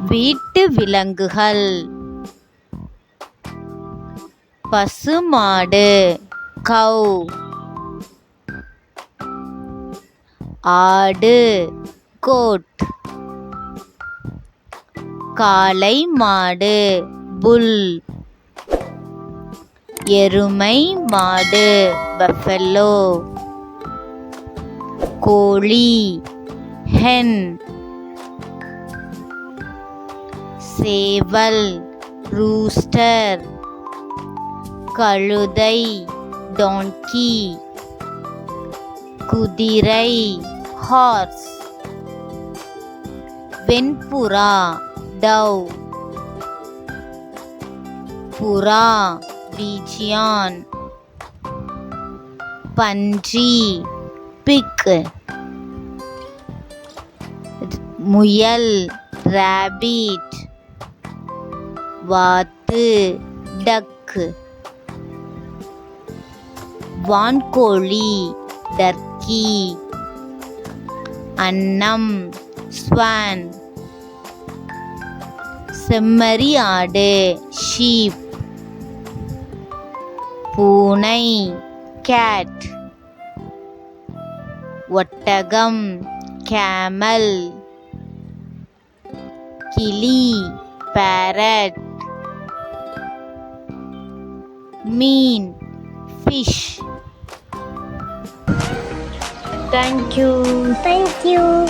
வீட்டு விலங்குகள். பசுமாடு கௌ. ஆடு கோட். காளை மாடு புல். எருமை மாடு பஃபலோ. கோழி ஹென். சேவல் ரூஸ்டர். கழுதை டாங்கி. குதிரை ஹார்ஸ். வெண்புறா டவ். புறா பீஜியான். பன்றி பிக். முயல் ராபிட். வாத்து டக். வான்கோழி டர்க்கி. அன்னம் ஸ்வான். செம்மறி ஆடு ஷீப். பூனை கேட். ஒட்டகம் கேமல். கிளி parrot. Mean fish. Thank you.